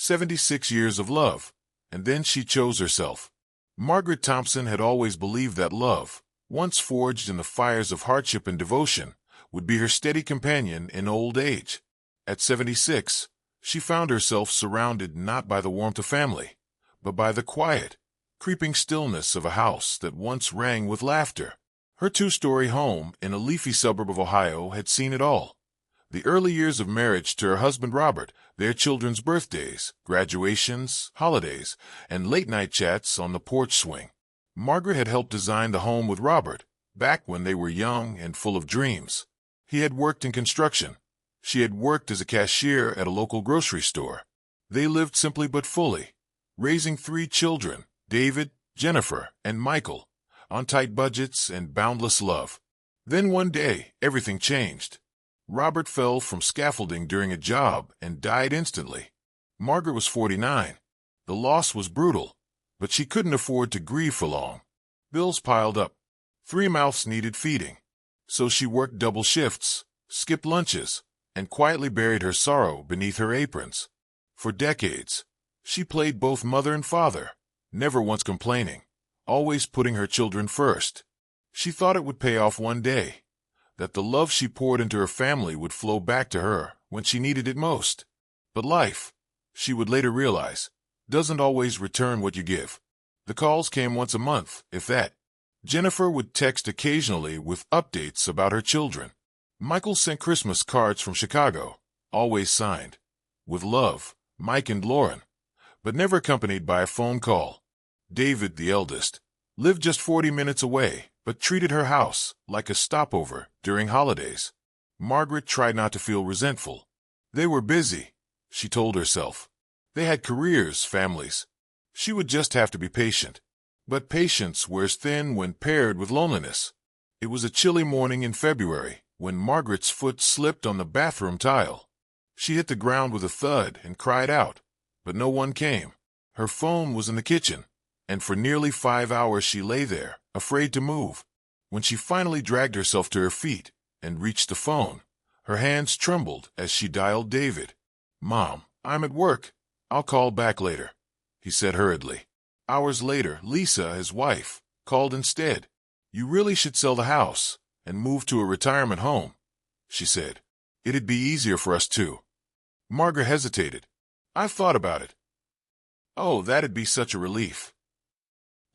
76 years of love, and then she chose herself. Margaret Thompson had always believed that love, once forged in the fires of hardship and devotion, would be her steady companion in old age. At 76, she found herself surrounded not by the warmth of family, but by the quiet, creeping stillness of a house that once rang with laughter. Her two-story home in a leafy suburb of Ohio had seen it all. The early years of marriage to her husband Robert, their children's birthdays, graduations, holidays, and late-night chats on the porch swing. Margaret had helped design the home with Robert, back when they were young and full of dreams. He had worked in construction. She had worked as a cashier at a local grocery store. They lived simply but fully, raising 3 children, David, Jennifer, and Michael, on tight budgets and boundless love. Then one day, everything changed. Robert fell from scaffolding during a job and died instantly. Margaret was 49. The loss was brutal, but she couldn't afford to grieve for long. Bills piled up. 3 mouths needed feeding. So she worked double shifts, skipped lunches, and quietly buried her sorrow beneath her aprons. For decades, she played both mother and father, never once complaining, always putting her children first. She thought it would pay off one day, that the love she poured into her family would flow back to her when she needed it most. But life, she would later realize, doesn't always return what you give. The calls came once a month, if that. Jennifer would text occasionally with updates about her children. Michael sent Christmas cards from Chicago, always signed, "With love, Mike and Lauren," but never accompanied by a phone call. David, the eldest, lived just 40 minutes away, but treated her house like a stopover during holidays. Margaret tried not to feel resentful. They were busy, she told herself. They had careers, families. She would just have to be patient. But patience wears thin when paired with loneliness. It was a chilly morning in February when Margaret's foot slipped on the bathroom tile. She hit the ground with a thud and cried out, but no one came. Her phone was in the kitchen, and for nearly 5 hours she lay there, afraid to move. When she finally dragged herself to her feet and reached the phone, her hands trembled as she dialed David. "Mom, I'm at work. I'll call back later," he said hurriedly. Hours later, Lisa, his wife, called instead. "You really should sell the house and move to a retirement home," she said. "It'd be easier for us too." Margaret hesitated. "I've thought about it." "Oh, that'd be such a relief,"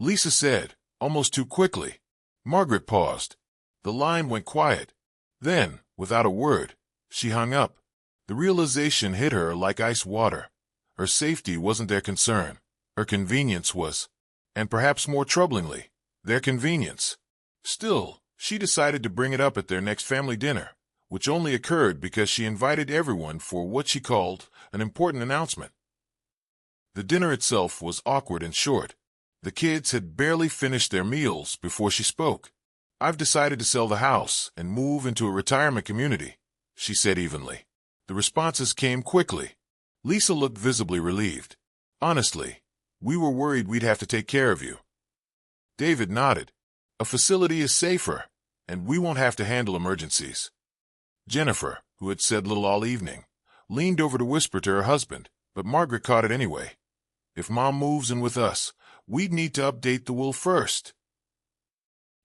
Lisa said, almost too quickly. Margaret paused. The line went quiet. Then, without a word, she hung up. The realization hit her like ice water. Her safety wasn't their concern. Her convenience was, and perhaps more troublingly, their convenience. Still, she decided to bring it up at their next family dinner, which only occurred because she invited everyone for what she called an important announcement. The dinner itself was awkward and short. The kids had barely finished their meals before she spoke. "I've decided to sell the house and move into a retirement community," she said evenly. The responses came quickly. Lisa looked visibly relieved. "Honestly, we were worried we'd have to take care of you." David nodded. "A facility is safer, and we won't have to handle emergencies." Jennifer, who had said little all evening, leaned over to whisper to her husband, but Margaret caught it anyway. "If Mom moves in with us, we'd need to update the will first."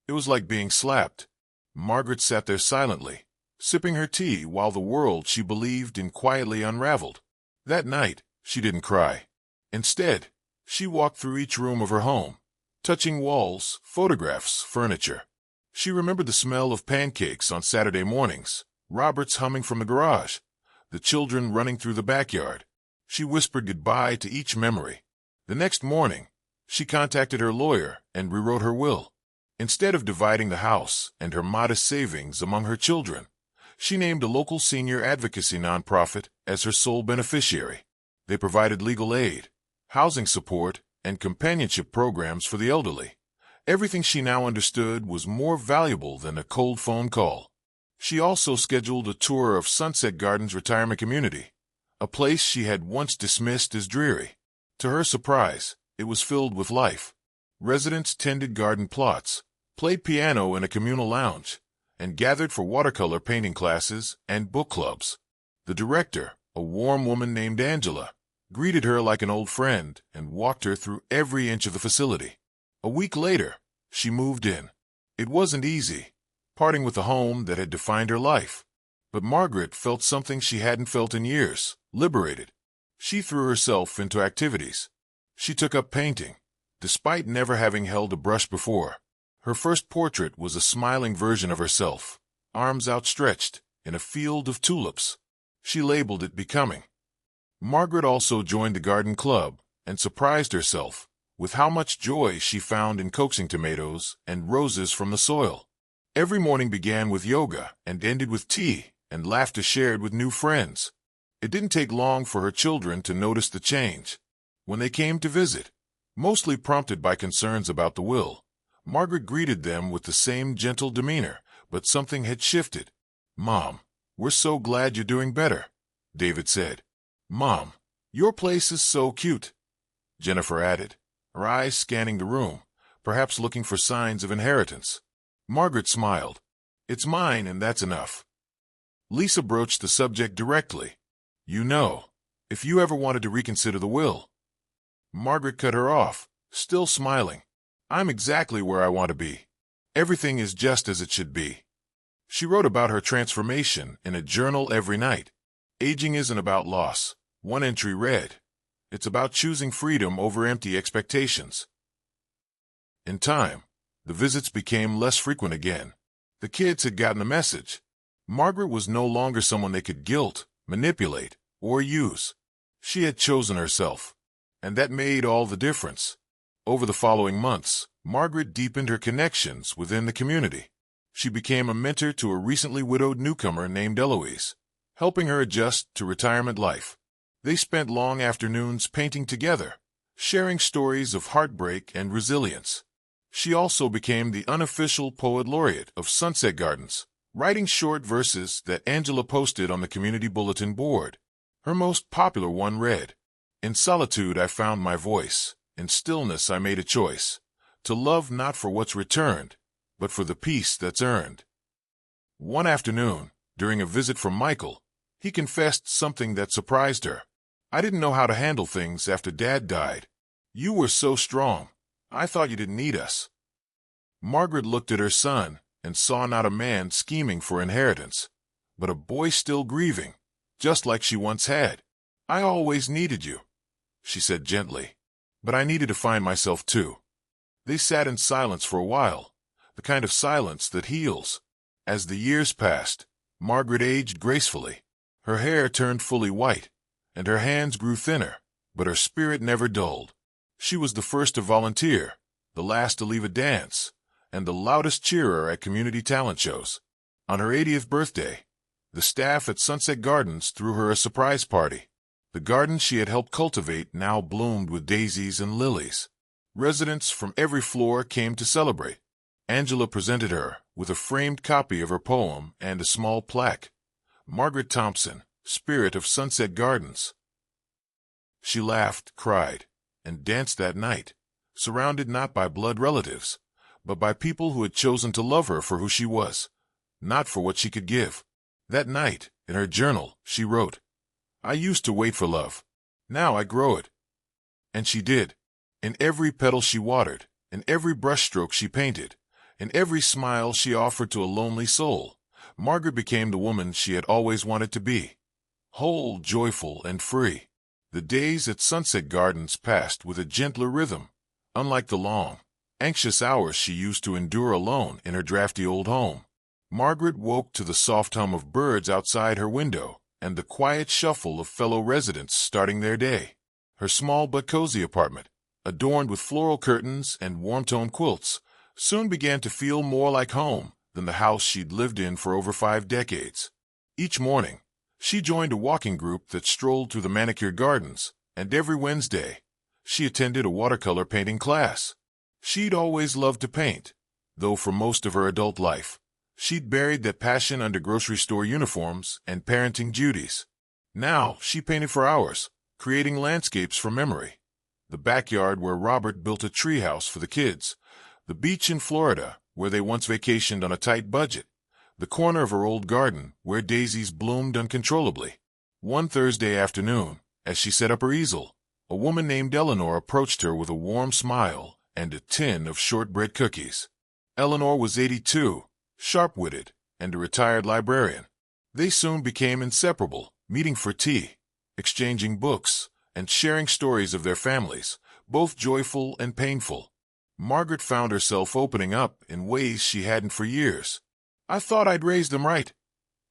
It was like being slapped. Margaret sat there silently, sipping her tea while the world she believed in quietly unraveled. That night, she didn't cry. Instead, she walked through each room of her home, touching walls, photographs, furniture. She remembered the smell of pancakes on Saturday mornings, Robert's humming from the garage, the children running through the backyard. She whispered goodbye to each memory. The next morning, she contacted her lawyer and rewrote her will. Instead of dividing the house and her modest savings among her children, she named a local senior advocacy nonprofit as her sole beneficiary. They provided legal aid, housing support, and companionship programs for the elderly. Everything she now understood was more valuable than a cold phone call. She also scheduled a tour of Sunset Gardens Retirement Community, a place she had once dismissed as dreary. To her surprise, it was filled with life. Residents tended garden plots, played piano in a communal lounge, and gathered for watercolor painting classes and book clubs. The director, a warm woman named Angela, greeted her like an old friend, and walked her through every inch of the facility. A week later, she moved in. It wasn't easy, parting with a home that had defined her life. But Margaret felt something she hadn't felt in years, liberated. She threw herself into activities. She took up painting, despite never having held a brush before. Her first portrait was a smiling version of herself, arms outstretched, in a field of tulips. She labeled it Becoming. Margaret also joined the garden club and surprised herself with how much joy she found in coaxing tomatoes and roses from the soil. Every morning began with yoga and ended with tea and laughter shared with new friends. It didn't take long for her children to notice the change. When they came to visit, mostly prompted by concerns about the will, Margaret greeted them with the same gentle demeanor, but something had shifted. "Mom, we're so glad you're doing better," David said. "Mom, your place is so cute," Jennifer added, her eyes scanning the room, perhaps looking for signs of inheritance. Margaret smiled. "It's mine, and that's enough." Lisa broached the subject directly. "You know, if you ever wanted to reconsider the will." Margaret cut her off, still smiling. "I'm exactly where I want to be. Everything is just as it should be." She wrote about her transformation in a journal every night. "Aging isn't about loss," one entry read. "It's about choosing freedom over empty expectations." In time, the visits became less frequent again. The kids had gotten the message. Margaret was no longer someone they could guilt, manipulate, or use. She had chosen herself, and that made all the difference. Over the following months, Margaret deepened her connections within the community. She became a mentor to a recently widowed newcomer named Eloise, helping her adjust to retirement life. They spent long afternoons painting together, sharing stories of heartbreak and resilience. She also became the unofficial poet laureate of Sunset Gardens, writing short verses that Angela posted on the community bulletin board. Her most popular one read, "In solitude I found my voice, in stillness I made a choice, to love not for what's returned, but for the peace that's earned." One afternoon, during a visit from Michael, he confessed something that surprised her. "I didn't know how to handle things after Dad died. You were so strong. I thought you didn't need us." Margaret looked at her son and saw not a man scheming for inheritance, but a boy still grieving, just like she once had. "I always needed you," she said gently, "but I needed to find myself too." They sat in silence for a while, the kind of silence that heals. As the years passed, Margaret aged gracefully. Her hair turned fully white, and her hands grew thinner, but her spirit never dulled. She was the first to volunteer, the last to leave a dance, and the loudest cheerer at community talent shows. On her 80th birthday, the staff at Sunset Gardens threw her a surprise party. The garden she had helped cultivate now bloomed with daisies and lilies. Residents from every floor came to celebrate. Angela presented her with a framed copy of her poem and a small plaque, "Margaret Thompson, Spirit of Sunset Gardens." She laughed, cried, and danced that night, surrounded not by blood relatives, but by people who had chosen to love her for who she was, not for what she could give. That night, in her journal, she wrote, "I used to wait for love. Now I grow it." And she did. In every petal she watered, in every brushstroke she painted, in every smile she offered to a lonely soul, Margaret became the woman she had always wanted to be. Whole, joyful, and free. The days at Sunset Gardens passed with a gentler rhythm, unlike the long, anxious hours she used to endure alone in her drafty old home. Margaret woke to the soft hum of birds outside her window and the quiet shuffle of fellow residents starting their day. Her small but cozy apartment, adorned with floral curtains and warm-toned quilts, soon began to feel more like home than the house she'd lived in for over 5 decades. Each morning, she joined a walking group that strolled through the manicured gardens, and every Wednesday, she attended a watercolor painting class. She'd always loved to paint, though for most of her adult life, she'd buried that passion under grocery store uniforms and parenting duties. Now, she painted for hours, creating landscapes from memory. The backyard where Robert built a treehouse for the kids, the beach in Florida where they once vacationed on a tight budget, the corner of her old garden where daisies bloomed uncontrollably. One Thursday afternoon, As she set up her easel, a woman named Eleanor approached her with a warm smile and a tin of shortbread cookies. Eleanor was 82, sharp-witted, and a retired librarian. They soon became inseparable, meeting for tea, exchanging books, and sharing stories of their families, both joyful and painful. Margaret found herself opening up in ways she hadn't for years. "I thought I'd raised them right,"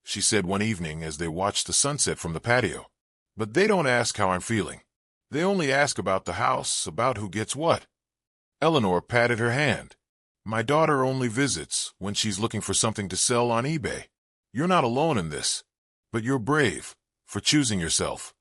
she said one evening as they watched the sunset from the patio. "But they don't ask how I'm feeling. They only ask about the house, about who gets what." Eleanor patted her hand. "My daughter only visits when she's looking for something to sell on eBay. You're not alone in this, but you're brave for choosing yourself."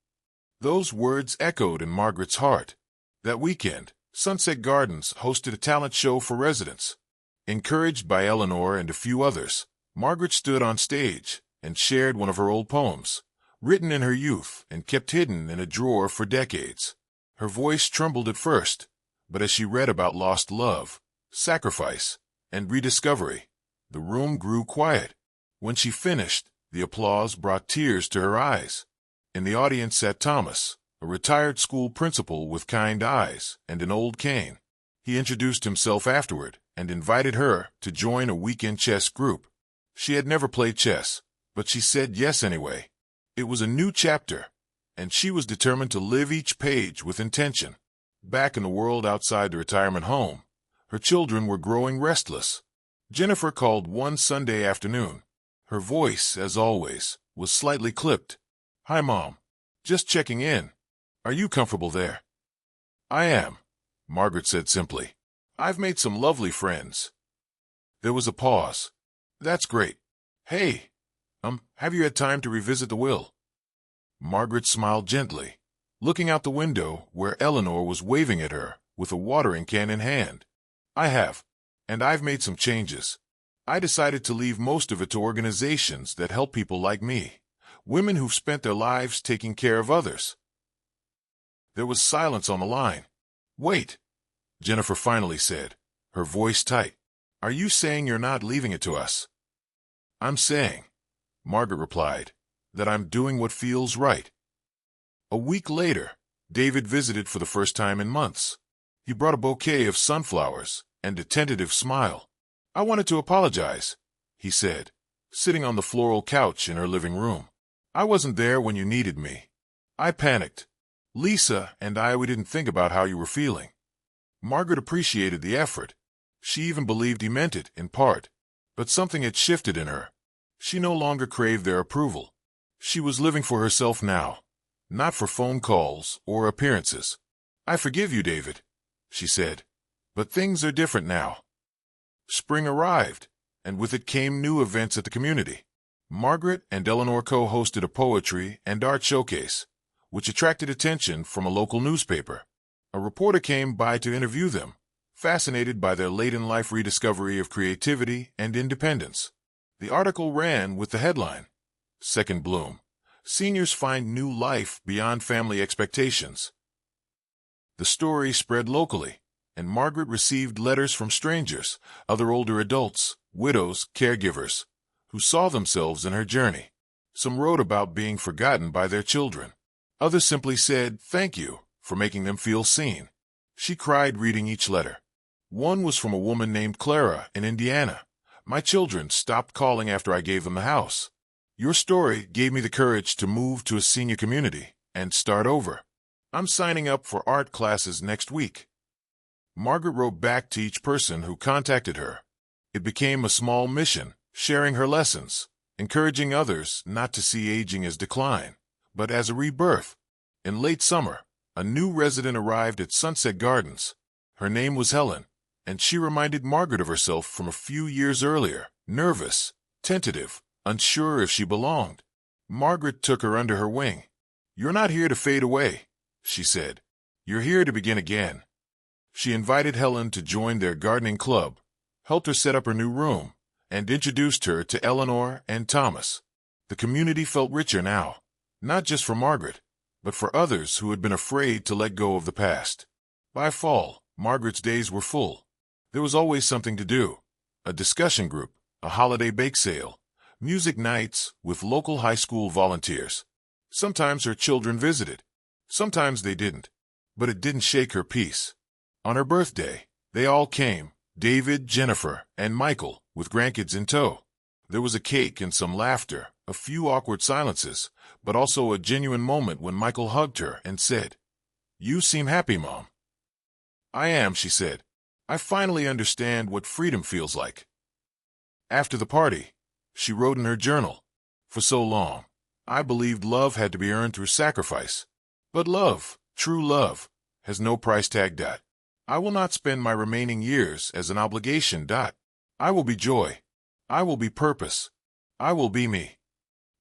Those words echoed in Margaret's heart. That weekend, Sunset Gardens hosted a talent show for residents. Encouraged by Eleanor and a few others, Margaret stood on stage and shared one of her old poems, written in her youth and kept hidden in a drawer for decades. Her voice trembled at first, but as she read about lost love, sacrifice, and rediscovery, the room grew quiet. When she finished, the applause brought tears to her eyes. In the audience sat Thomas, a retired school principal with kind eyes and an old cane. He introduced himself afterward and invited her to join a weekend chess group. She had never played chess, but she said yes anyway. It was a new chapter, and she was determined to live each page with intention. Back in the world outside the retirement home, her children were growing restless. Jennifer called one Sunday afternoon. Her voice, as always, was slightly clipped. "Hi, Mom. Just checking in. Are you comfortable there?" "I am," Margaret said simply. "I've made some lovely friends." There was a pause. "That's great. Hey, have you had time to revisit the will?" Margaret smiled gently, looking out the window where Eleanor was waving at her with a watering can in hand. "I have, and I've made some changes. I decided to leave most of it to organizations that help people like me, women who've spent their lives taking care of others." There was silence on the line. "Wait," Jennifer finally said, her voice tight. "Are you saying you're not leaving it to us?" "I'm saying," Margaret replied, "that I'm doing what feels right." A week later, David visited for the first time in months. He brought a bouquet of sunflowers and a tentative smile. "I wanted to apologize," he said, sitting on the floral couch in her living room. "I wasn't there when you needed me. I panicked. Lisa and we didn't think about how you were feeling." Margaret appreciated the effort. She even believed he meant it, in part. But something had shifted in her. She no longer craved their approval. She was living for herself now, not for phone calls or appearances. "I forgive you, David," she said, "but things are different now." Spring arrived, and with it came new events at the community. Margaret and Eleanor co-hosted a poetry and art showcase, which attracted attention from a local newspaper. A reporter came by to interview them, fascinated by their late-in-life rediscovery of creativity and independence. The article ran with the headline, "Second Bloom. Seniors Find New Life Beyond Family Expectations." The story spread locally, and Margaret received letters from strangers, other older adults, widows, caregivers, who saw themselves in her journey. Some wrote about being forgotten by their children. Others simply said thank you for making them feel seen. She cried reading each letter. One was from a woman named Clara in Indiana. "My children stopped calling after I gave them the house. Your story gave me the courage to move to a senior community and start over. I'm signing up for art classes next week." Margaret wrote back to each person who contacted her. It became a small mission, sharing her lessons, encouraging others not to see aging as decline, but as a rebirth. In late summer, a new resident arrived at Sunset Gardens. Her name was Helen, and she reminded Margaret of herself from a few years earlier, nervous, tentative, unsure if she belonged. Margaret took her under her wing. "You're not here to fade away," she said. "You're here to begin again." She invited Helen to join their gardening club, helped her set up her new room, and introduced her to Eleanor and Thomas. The community felt richer now, not just for Margaret, but for others who had been afraid to let go of the past. By fall, Margaret's days were full. There was always something to do: a discussion group, a holiday bake sale, music nights with local high school volunteers. Sometimes her children visited. Sometimes they didn't. But it didn't shake her peace. On her birthday, they all came, David, Jennifer, and Michael, with grandkids in tow. There was a cake and some laughter, a few awkward silences, but also a genuine moment when Michael hugged her and said, "You seem happy, Mom." "I am," she said. "I finally understand what freedom feels like." After the party, she wrote in her journal, "For so long, I believed love had to be earned through sacrifice. But love, true love, has no price tag. I will not spend my remaining years as an obligation. I will be joy. I will be purpose. I will be me."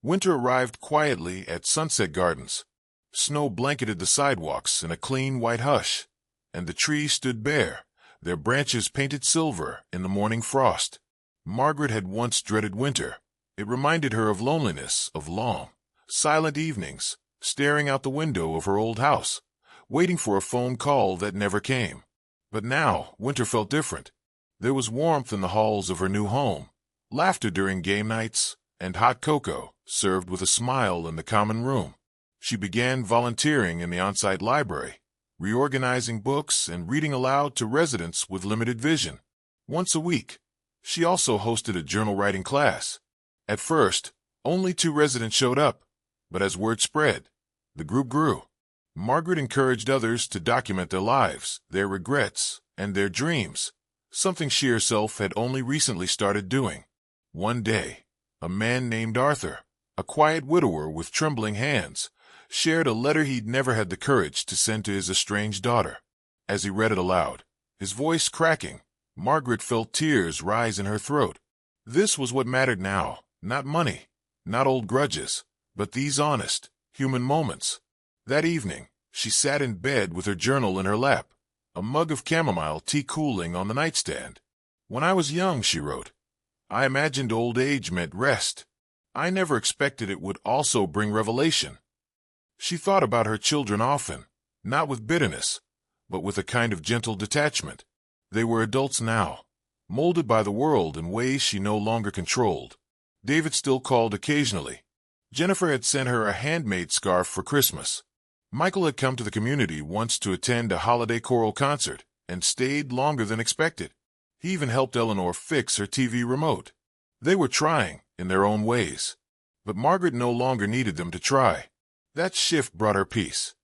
Winter arrived quietly at Sunset Gardens. Snow blanketed the sidewalks in a clean white hush, and the trees stood bare, their branches painted silver in the morning frost. Margaret had once dreaded winter. It reminded her of loneliness, of long, silent evenings, staring out the window of her old house, waiting for a phone call that never came. But now, winter felt different. There was warmth in the halls of her new home, laughter during game nights, and hot cocoa served with a smile in the common room. She began volunteering in the on-site library, reorganizing books and reading aloud to residents with limited vision. Once a week, she also hosted a journal writing class. At first, only 2 residents showed up, but as word spread, the group grew. Margaret encouraged others to document their lives, their regrets, and their dreams, something she herself had only recently started doing. One day, a man named Arthur, a quiet widower with trembling hands, shared a letter he'd never had the courage to send to his estranged daughter. As he read it aloud, his voice cracking, Margaret felt tears rise in her throat. This was what mattered now, not money, not old grudges, but these honest, human moments. That evening, she sat in bed with her journal in her lap, a mug of chamomile tea cooling on the nightstand. "When I was young," she wrote, "I imagined old age meant rest. I never expected it would also bring revelation." She thought about her children often, not with bitterness, but with a kind of gentle detachment. They were adults now, molded by the world in ways she no longer controlled. David still called occasionally. Jennifer had sent her a handmade scarf for Christmas. Michael had come to the community once to attend a holiday choral concert and stayed longer than expected. He even helped Eleanor fix her TV remote. They were trying, in their own ways. But Margaret no longer needed them to try. That shift brought her peace.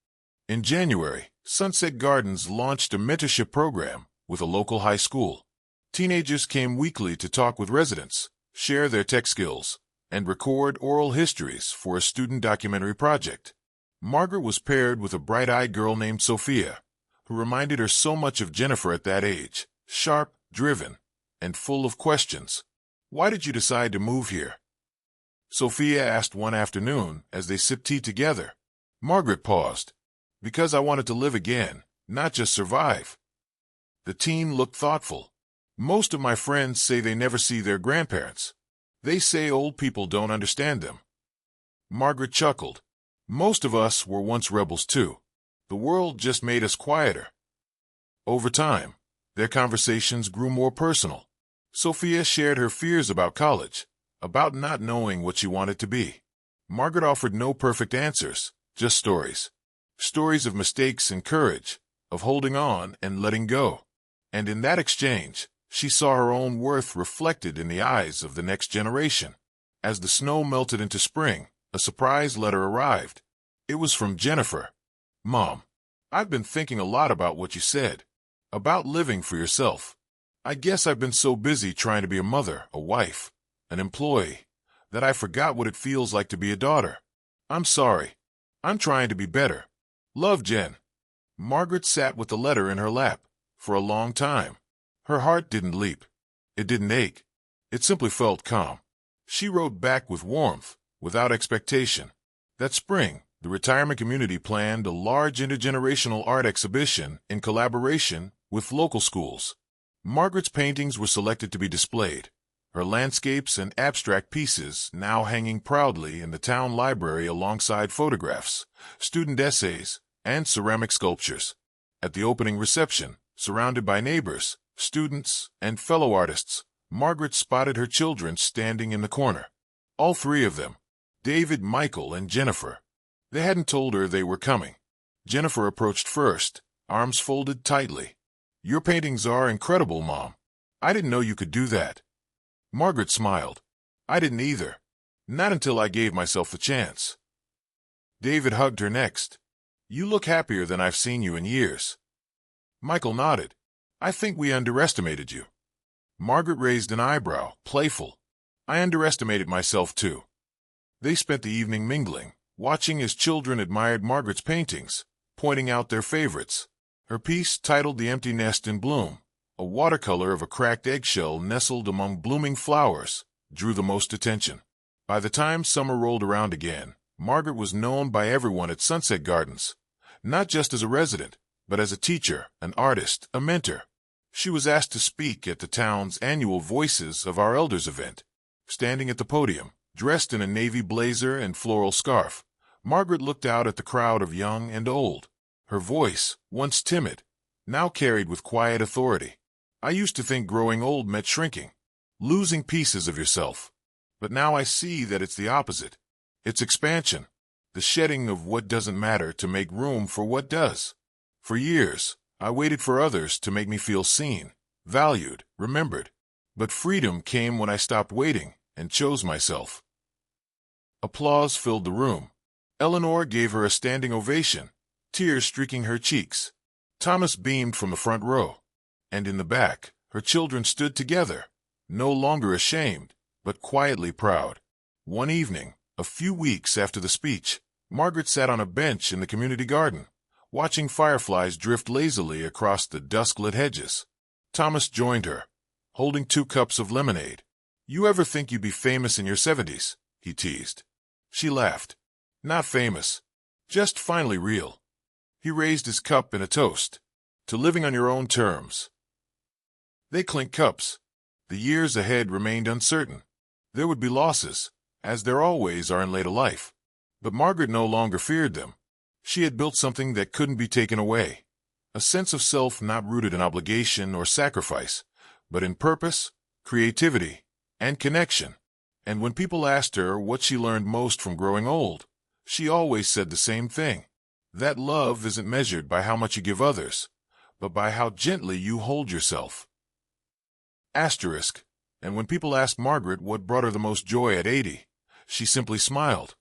In January, Sunset Gardens launched a mentorship program with a local high school. Teenagers came weekly to talk with residents, share their tech skills, and record oral histories for a student documentary project. Margaret was paired with a bright-eyed girl named Sophia, who reminded her so much of Jennifer at that age, sharp, driven, and full of questions. "Why did you decide to move here?" Sophia asked one afternoon as they sipped tea together. Margaret paused. "Because I wanted to live again, not just survive." The teen looked thoughtful. "Most of my friends say they never see their grandparents. They say old people don't understand them." Margaret chuckled. "Most of us were once rebels too. The world just made us quieter." Over time, their conversations grew more personal. Sophia shared her fears about college, about not knowing what she wanted to be. Margaret offered no perfect answers, just stories. Stories of mistakes and courage, of holding on and letting go. And in that exchange, she saw her own worth reflected in the eyes of the next generation. As the snow melted into spring, a surprise letter arrived. It was from Jennifer. "Mom, I've been thinking a lot about what you said, about living for yourself. I guess I've been so busy trying to be a mother, a wife, an employee, that I forgot what it feels like to be a daughter. I'm sorry. I'm trying to be better. Love, Jen." Margaret sat with the letter in her lap for a long time. Her heart didn't leap. It didn't ache. It simply felt calm. She wrote back with warmth, without expectation. That spring, the retirement community planned a large intergenerational art exhibition in collaboration with local schools. Margaret's paintings were selected to be displayed, her landscapes and abstract pieces now hanging proudly in the town library alongside photographs, student essays, and ceramic sculptures. At the opening reception, surrounded by neighbors, students, and fellow artists, Margaret spotted her children standing in the corner. All 3 of them, David, Michael, and Jennifer. They hadn't told her they were coming. Jennifer approached first, arms folded tightly. Your paintings are incredible, Mom. I didn't know you could do that. Margaret smiled. I didn't either. Not until I gave myself the chance. David hugged her next. You look happier than I've seen you in years. Michael nodded. I think we underestimated you. Margaret raised an eyebrow, playful. I underestimated myself too. They spent the evening mingling, watching as children admired Margaret's paintings, pointing out their favorites. Her piece, titled The Empty Nest in Bloom, a watercolor of a cracked eggshell nestled among blooming flowers, drew the most attention. By the time summer rolled around again, Margaret was known by everyone at Sunset Gardens, not just as a resident, but as a teacher, an artist, a mentor. She was asked to speak at the town's annual Voices of Our Elders event. Standing at the podium, dressed in a navy blazer and floral scarf, Margaret looked out at the crowd of young and old. Her voice, once timid, now carried with quiet authority. I used to think growing old meant shrinking, losing pieces of yourself. But now I see that it's the opposite. It's expansion, the shedding of what doesn't matter to make room for what does. For years, I waited for others to make me feel seen, valued, remembered. But freedom came when I stopped waiting and chose myself. Applause filled the room. Eleanor gave her a standing ovation, tears streaking her cheeks. Thomas beamed from the front row. And in the back, her children stood together, no longer ashamed, but quietly proud. One evening, a few weeks after the speech, Margaret sat on a bench in the community garden, watching fireflies drift lazily across the dusk-lit hedges. Thomas joined her, holding 2 cups of lemonade. You ever think you'd be famous in your 70s? He teased. She laughed. Not famous, just finally real. He raised his cup in a toast. To living on your own terms. They clinked cups. The years ahead remained uncertain. There would be losses, as there always are in later life. But Margaret no longer feared them. She had built something that couldn't be taken away. A sense of self not rooted in obligation or sacrifice, but in purpose, creativity, and connection. And when people asked her what she learned most from growing old, she always said the same thing. That love isn't measured by how much you give others, but by how gently you hold yourself. Asterisk. And when people asked Margaret what brought her the most joy at 80, she simply smiled.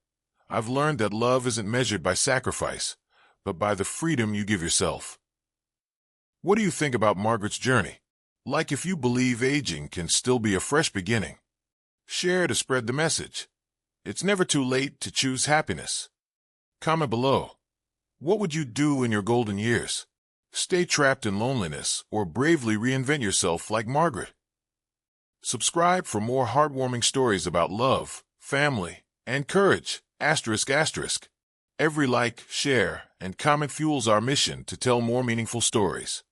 I've learned that love isn't measured by sacrifice, but by the freedom you give yourself. What do you think about Margaret's journey? Like if you believe aging can still be a fresh beginning. Share to spread the message. It's never too late to choose happiness. Comment below. What would you do in your golden years? Stay trapped in loneliness or bravely reinvent yourself like Margaret? Subscribe for more heartwarming stories about love, family, and courage. Asterisk, asterisk. Every like, share, and comment fuels our mission to tell more meaningful stories.